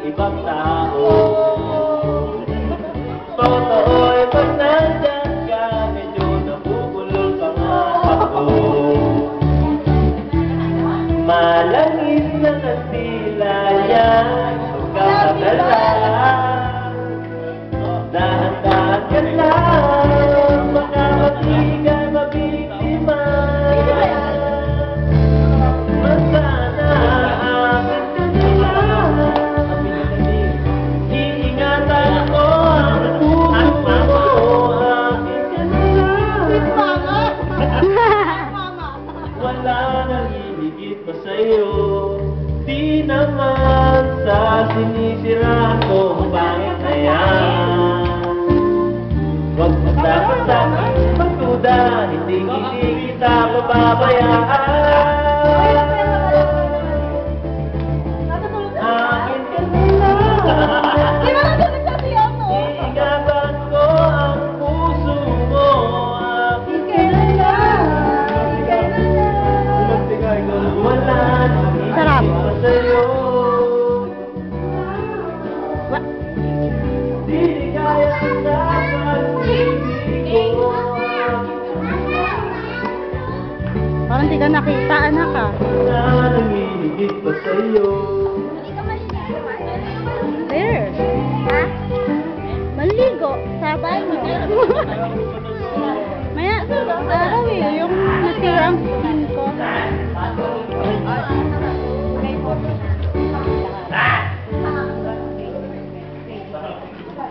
ibang tao. Totoo'y pag nandyan ka, medyo nabubulol pa nga ako. Malangit na kandila yan, pagkakadala. Dahan-dahan ka lang, baka matigan, mabiktima. Masana akin ka nila. Iingatan ko ang puso mo, akin ka nila. Wala nang hihigit pa sa'yo, di naman sa sinisiraan ko ang pangit na yan. Huwag magdapat sa aking pagduda, hindi kita pababayaan. Akin ka nila. Iingatan ko ang puso mo, akin ka nila. Wala nang hihigit pa sa'yo, di kaya sa pag-ibig ko. Parang di ka nakita, anak ah. Wala nang hihigit pa sa'yo. There. Ha? Maligo. Sabay mo. Maya, araw eh. Yung nasira ang skin ko.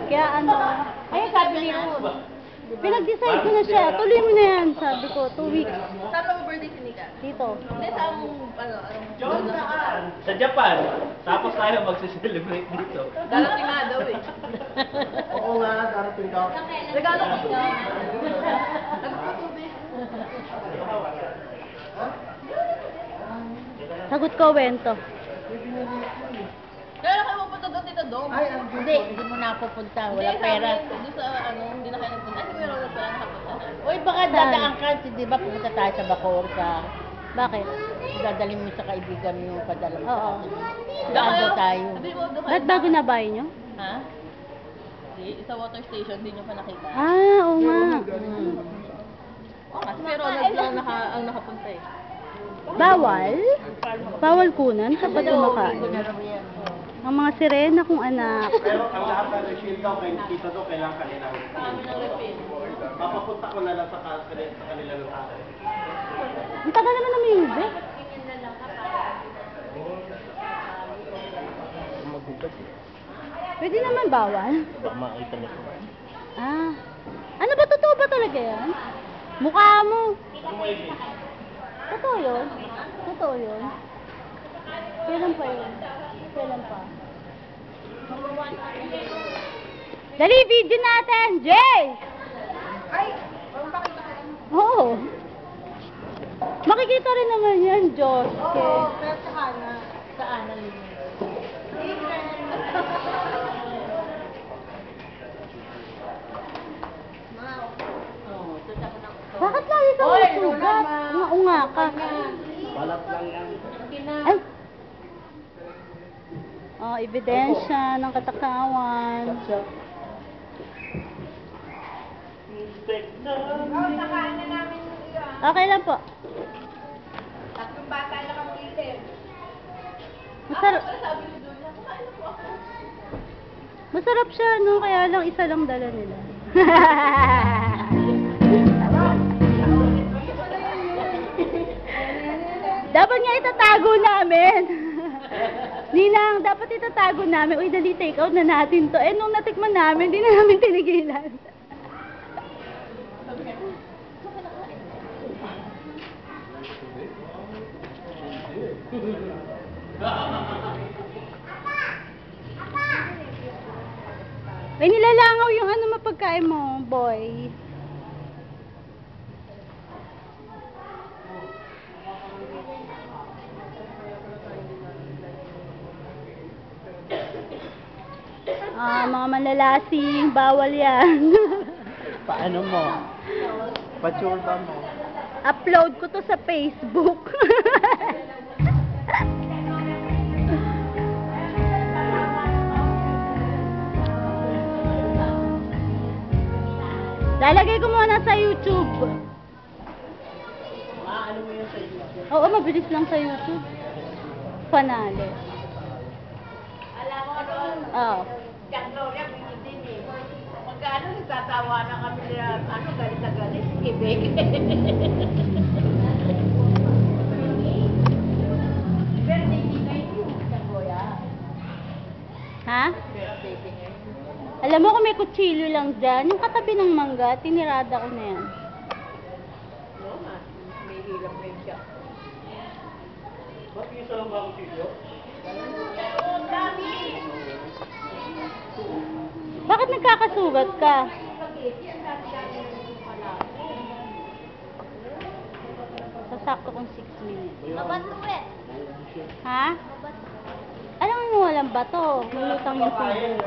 Kaya ano, ay sabi niya, pinag-decide ko na siya, tuloy mo na yan, sabi ko, 2 weeks. Saan mo birthday si Nika? Dito. Hindi, saan mo, Sa Japan, tapos tayo magsiselebrate dito. darating nga daw eh. Oo nga, darating daw. Regalo ko tubig. Nagpapatubig. Sagot ko, Wento. Kaya kayo mapunta doon, Tita Dong. Hindi mo na pupunta, wala pera. Doon sa ano, hindi na kayo nagpunta. Ay, meron na pala nakapunta na. Uy, baka dadaan ka, di ba pumunta tayo sa Bacoor sa... Bakit? Dadalhin mo sa kaibigan mo yung padala mo Oo. sa akin. Daan daw tayo. Sabi mo, doon kayo. Ba't bago na buy nyo? Ha? Hindi, sa water station, hindi nyo pa nakita. Ah, oo nga. Oo, kasi may Ronald lang ang nakapunta eh. Bawal? Bawal kunan kapag kumakain. Ang mga sirena kong anak. Pero ang lahat ng refill daw, kay Tito daw, kailangan kanila. Kami ng refill. Papapunta ko na lang sa kanila ng tatay. Ang tagal naman na music. Pwede naman bawal. Baka makita niyo po. Ah. Ano ba? Totoo ba talaga yan? Mukha mo. Totoo yun? Totoo yun? Kailan pa yun? Kailan pa? Dali, video natin! Jay! Oo. Makikita rin naman yan, Diyos. Okay. Saan na linya? Bakit lagi ka masugat? Unga ka. Balat lang yan. Ay! Oh, ebidensya ng katakawan. Okay lang po. Tatlong bata lang ang pili. Masarap. Masarap siya, no? Kaya lang isa lang dala nila. Dapat nga itatago namin. Ninang, dapat itatago namin. Uy, dali, take out na natin to. Eh, nung natikman namin, di na namin tinigilan. May nilalangaw yung ano mapagkain mo, boy. Ah, mga manlalasing, bawal yan. Paano mo? Patsurba mo? Upload ko to sa Facebook. Lalagay ko muna sa YouTube. Ano mo yun sa YouTube? Oo, mabilis lang sa YouTube. Panalo. Alam mo doon, Oo. Jack Gloria, din eh. Magkano nagtatawa na kami nila, galit na galit, kibig. Birthday ni kayo, Jack Gloria. Ha? Birthday ni kayo. Alam mo kung may kutsilyo lang dyan, yung katabi ng mangga, tinirada ko na yan. No, may hilang rin siya. Ba't yung isa lang ba ako silo? Bakit nagkakasugat ka? Sasakto kong 6 minutes. Ha? Alam mo walang bato. Lulutang yung tubig.